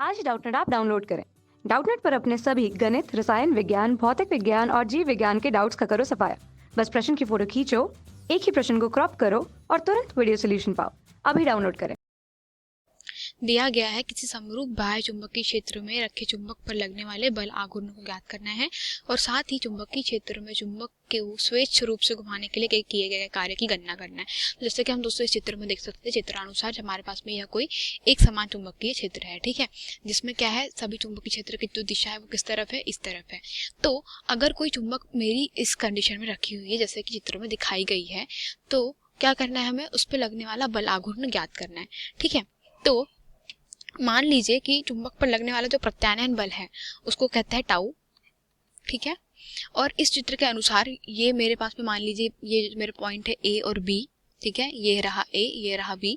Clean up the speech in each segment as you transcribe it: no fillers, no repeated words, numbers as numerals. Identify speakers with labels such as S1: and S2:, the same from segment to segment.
S1: आज Doubtnut app download करें। Doubtnut पर अपने सभी गणित, रसायन विज्ञान, भौतिक विज्ञान और जीव विज्ञान के डाउट्स का करो सफाया। बस प्रश्न की फोटो खींचो, एक ही प्रश्न को क्रॉप करो और तुरंत वीडियो सोल्यूशन पाओ। अभी डाउनलोड करें।
S2: दिया गया है किसी समरूप बाह्य चुंबकीय क्षेत्र में रखे चुंबक पर लगने वाले बल आघूर्ण को ज्ञात करना है और साथ ही चुंबकीय क्षेत्र में चुंबक को स्वेच्छ रूप से घुमाने के लिए किए गए कार्य की गणना करना है। तो जैसे कि हम दोस्तों इस चित्र में देख सकते हैं, चित्रानुसार हमारे पास में यह कोई एक समान चुंबकीय क्षेत्र है, ठीक है, जिसमें क्या है, सभी चुंबकीय क्षेत्र की जो दिशा है वो किस तरफ है, इस तरफ है। तो अगर कोई चुंबक मेरी इस कंडीशन में रखी हुई है जैसे कि चित्र में दिखाई गई है, तो क्या करना है, हमें उस पर लगने वाला बल आघूर्ण ज्ञात करना है, ठीक है। तो मान लीजिए कि चुंबक पर लगने वाला जो प्रत्यानयन बल है उसको कहते हैं टाउ, ठीक है। और इस चित्र के अनुसार ये मेरे पास में मान लीजिए ये मेरे पॉइंट है ए और बी, ठीक है, ये रहा ए, ये रहा बी,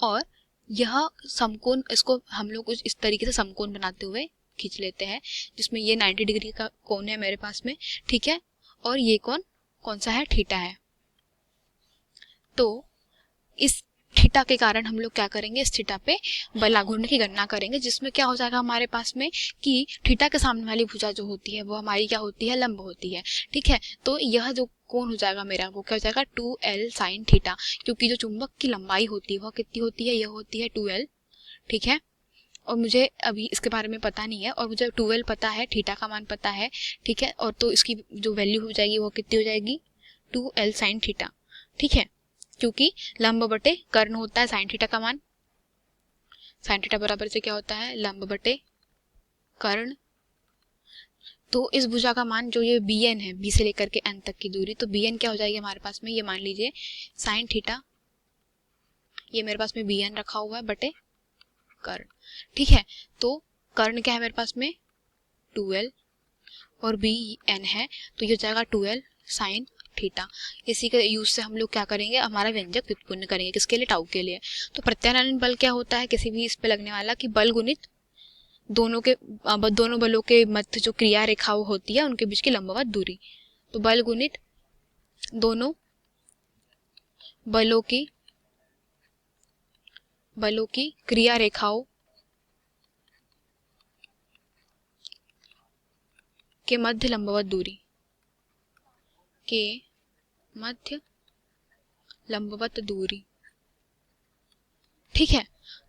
S2: और यह समकोण, इसको हम लोग कुछ इस तरीके से समकोण बनाते हुए खींच लेते हैं जिसमें ये 90 डिग्री का कोण है मेरे पास में, ठीक है, और ये कोण कौन सा है, थीटा है। तो इस थीटा के कारण हम लोग क्या करेंगे, इस थीटा पे बल आघूर्ण की गणना करेंगे, जिसमें क्या हो जाएगा हमारे पास में कि थीटा के सामने वाली भुजा जो होती है वो हमारी क्या होती है, लंब होती है, ठीक है। तो यह जो कोण हो जाएगा मेरा वो क्या हो जाएगा, 2l sin थीटा, क्योंकि जो चुंबक की लंबाई होती है वह कितनी होती है, यह होती है 2l, ठीक है। और मुझे अभी इसके बारे में पता नहीं है और मुझे 2l पता है, थीटा का मान पता है, ठीक है, और तो इसकी जो वैल्यू हो जाएगी वो कितनी हो जाएगी, 2l sin थीटा, ठीक है, क्योंकि लंब बटे कर्ण होता है साइन थीटा का मान। साइन थीटा बराबर से क्या होता है, लंब बटे कर्ण। तो इस भुजा का मान जो ये bn है, b से लेकर के n तक की दूरी, तो bn क्या हो जाएगी हमारे पास में, ये मान लीजिए साइन थीटा, ये मेरे पास में bn रखा हुआ है बटे कर्ण, ठीक है। तो कर्ण क्या है मेरे पास में, 2l, और bn है तो ये हो जाएगा 2l साइन थीटा। इसी के यूज से हम लोग क्या करेंगे, हमारा व्यंजक व्युत्पन्न करेंगे, किसके लिए, टाउ के लिए। तो प्रत्यानयन बल क्या होता है, किसी भी इस पे लगने वाला कि बल गुणित दोनों बलों के मध्य जो क्रिया रेखा होती है उनके बीच की लंबवत दूरी। तो बल गुणित दोनों बलों की क्रिया रेखाओं के मध्य लंबवत दूरी के मध्य लंबवत दूरी, ठीक है।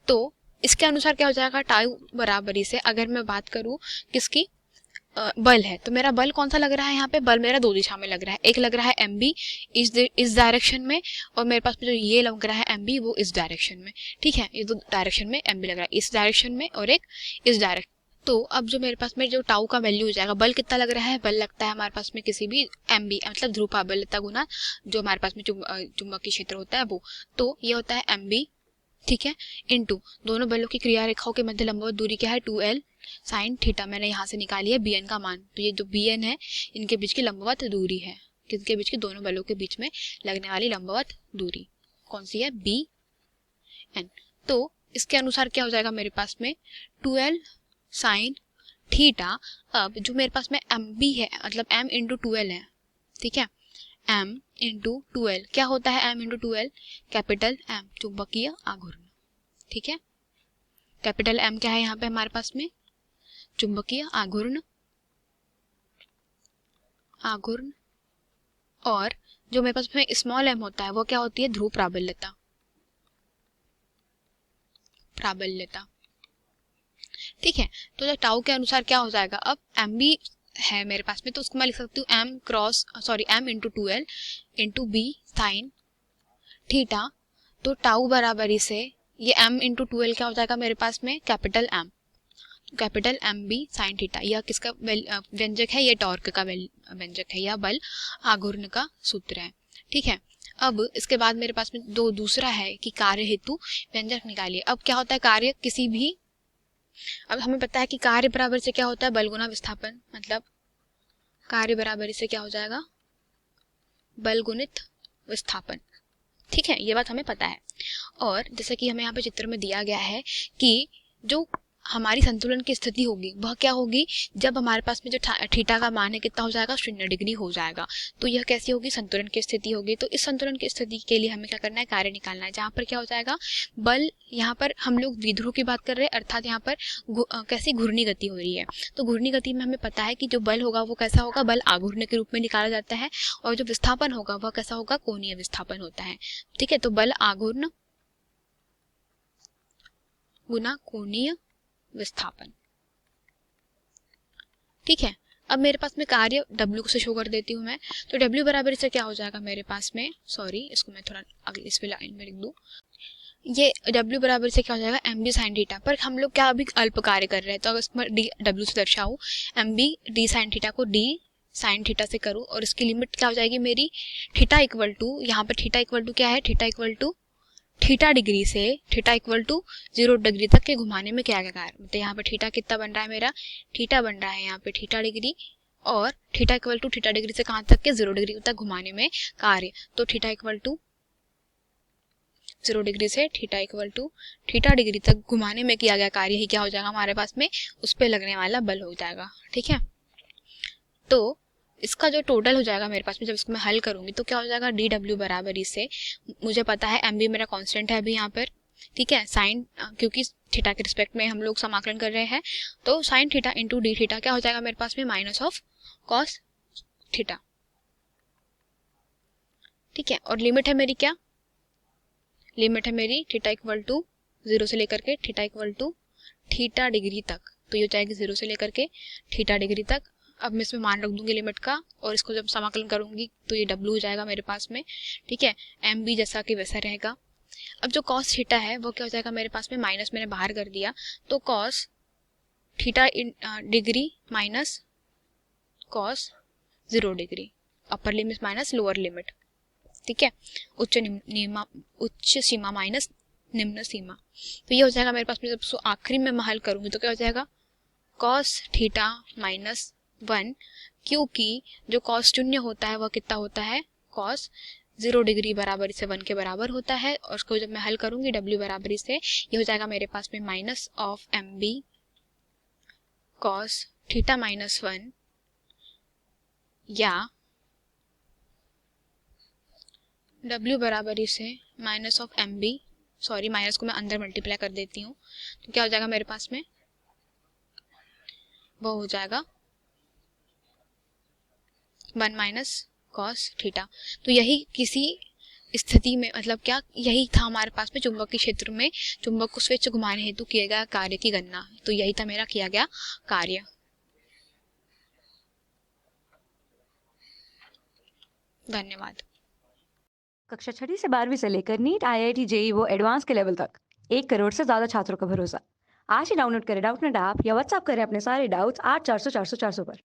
S2: तो इसके अनुसार क्या हो जाएगा, टाउ बराबरी से अगर मैं बात करूं किसकी, बल है, तो मेरा बल कौन सा लग रहा है, यहाँ पे बल मेरा दो दिशा में लग रहा है, एक लग रहा है एम बी इस डायरेक्शन में, और मेरे पास में जो ये लग रहा है एम बी वो इस डायरेक्शन में, ठीक है, ये दो डायरेक्शन में एम बी लग रहा है, इस डायरेक्शन में और एक इस डायरेक्शन। तो अब जो मेरे पास में जो टाउ का वैल्यू हो जाएगा, बल कितना लग रहा है, बल लगता है हमारे पास में किसी भी एम बी मतलब ध्रुव आबल्यता गुना जो हमारे पास में चुंबकीय क्षेत्र होता है वो, तो ये होता है एम बी, ठीक है, इनटू दोनों बलों की क्रिया रेखाओं के मध्य लंबवत दूरी क्या है, 2l साइन थीटा। मैंने यहाँ से निकाली है bn का मान, तो ये जो bn है इनके बीच की लंबवत दूरी है, किसके बीच की, दोनों बलों के बीच में लगने वाली लंबवत दूरी कौन सी है, bn। तो इसके अनुसार क्या हो जाएगा मेरे पास में, 2l साइन थीटा। अब जो मेरे पास में mb है मतलब m इंटू 2l है, ठीक है, m इंटू 2l क्या होता है, m into 2l capital M चुंबकीय आघूर्ण, ठीक है। कैपिटल M क्या है यहाँ पे हमारे पास में, चुंबकीय आघूर्ण, और जो मेरे पास में स्मॉल m होता है वो क्या होती है, ध्रुव प्राबल्यता, ठीक है। तो जो टाउ के अनुसार क्या हो जाएगा, अब एम बी है मेरे पास में तो उसको मैं लिख सकती हूँ m into 2l into B sine theta. तो टाउ बराबरी से ये m इंटू 2l क्या हो जाएगा मेरे पास में, capital M B sine theta. यह किसका व्यंजक है, ये टॉर्क का व्यंजक है, यह बल आघूर्ण का सूत्र है, ठीक है। अब इसके बाद मेरे पास में दूसरा है कि कार्य हेतु व्यंजक निकालिए। अब क्या होता है कार्य किसी भी, अब हमें पता है कि कार्य बराबर से क्या होता है, बल गुना विस्थापन, मतलब कार्य बराबरी से क्या हो जाएगा, बल गुणित विस्थापन, ठीक है, ये बात हमें पता है। और जैसे कि हमें यहाँ पे चित्र में दिया गया है कि जो हमारी संतुलन की स्थिति होगी वह क्या होगी, जब हमारे पास में जो थीटा का मान है कितना हो जाएगा, 0 डिग्री हो जाएगा। तो यह कैसी होगी, संतुलन की स्थिति होगी। तो इस संतुलन की स्थिति के लिए हमें क्या करना है, कार्य निकालना है, जहाँ पर क्या हो जाएगा, बल, यहाँ पर हम लोग द्विध्रुव की बात कर रहे हैं, अर्थात यहाँ पर कैसी घूर्णी गति हो रही है। तो घूर्णी गति में हमें पता है कि जो बल होगा वो कैसा होगा, बल आघूर्ण के रूप में निकाला जाता है, और जो विस्थापन होगा वह कैसा होगा, कोणीय विस्थापन होता है। ठीक है, तो बल आघूर्ण गुना कोणीय विस्थापन। ठीक है, अब मेरे पास में कार्य W से शो कर देती हूँ मैं। तो W बराबर इससे क्या हो जाएगा मेरे पास में, सॉरी इसको मैं थोड़ा अगली इस पे लाइन में लिख दूँ, ये W बराबर से क्या हो जाएगा, MB साइन थीटा। पर हम लोग क्या अभी अल्प कार्य कर रहे हैं, तो अगर इसमें W से दर्शाऊँ, MB D साइन थीटा को D साइन थीटा से करूँ, और इसकी लिमिट क्या हो जाएगी मेरी, थीटा इक्वल टू, यहाँ पर थीटा इक्वल टू क्या है, theta equal to theta degree से थीटा इक्वल टू 0 डिग्री तक के घुमाने में क्या क्या कार्य, मतलब यहाँ पे थीटा कितना बन रहा है मेरा, थीटा बन रहा है यहाँ पे थीटा डिग्री, और theta equal to theta degree से कहाँ तक के, 0 डिग्री तक घुमाने में कार्य। तो थीटा इक्वल टू 0 डिग्री से theta equal to theta degree तक घुमाने में किया गया कार्य ही क्या हो जाएगा हमारे पास में, उस पर लगने वाला बल हो जाएगा। ठीक है, तो इसका जो टोटल हो जाएगा मेरे पास में, जब इसको मैं हल करूंगी तो क्या हो जाएगा, डी डब्ल्यू बराबर इससे, मुझे पता है एम बी मेरा कांस्टेंट है अभी यहाँ पर। ठीक है, साइन, क्योंकि थीटा के रिस्पेक्ट में हम लोग समाकलन कर रहे हैं, तो sine theta into D theta क्या हो जाएगा मेरे पास में, माइनस ऑफ कॉस थीटा। ठीक है, और लिमिट है मेरी क्या, लिमिट है मेरी थीटा इक्वल टू 0 से लेकर के theta equal to theta degree तक। तो ये हो जाएगी 0 से लेकर के थीटा डिग्री तक। अब मैं इसमें मान रख दूंगी लिमिट का, और इसको जब समाकलन करूंगी तो ये W हो जाएगा मेरे पास में। ठीक है, एम बी जैसा कि वैसा रहेगा। अब जो कॉस थीटा है वो क्या हो जाएगा मेरे पास में, माइनस मैंने बाहर कर दिया, तो cos theta degree minus cos 0 degree, upper limit minus lower limit. ठीक है, उच्च सीमा माइनस निम्न सीमा। तो ये हो जाएगा मेरे पास में, जब इसको आखिरी में मैं हल करूंगी तो क्या हो जाएगा, कॉस थीटा माइनस 1, क्योंकि जो कॉस शून्य होता है वह कितना होता है, कॉस 0 डिग्री बराबर से 1 के बराबर होता है। और उसको जब मैं हल करूंगी W बराबर से, ये हो जाएगा मेरे पास में minus of M B cos theta minus 1, या W बराबर से minus of M B, sorry minus को मैं अंदर मल्टीप्लाई कर देती हूँ, तो क्या हो जाएगा मेरे पास में, वो हो जाएगा 1 माइनस कॉस थीटा। तो यही किसी स्थिति में, मतलब क्या, यही था हमारे पास में चुंबक के क्षेत्र में चुंबक को स्वेच्छ घुमाने हेतु किए गया कार्य की गणना। तो यही था मेरा किया गया कार्य। धन्यवाद।
S1: कक्षा 6वीं से 12वीं से लेकर नीट, IIT, JEE वो एडवांस के लेवल तक 1 करोड़ से ज़्यादा छात्रों का भरोसा। आज ही डाउनलोड करें डाउटनेट ऐप या व्हाट्सएप करें अपने सारे डाउट्स 8400 400 400 पर।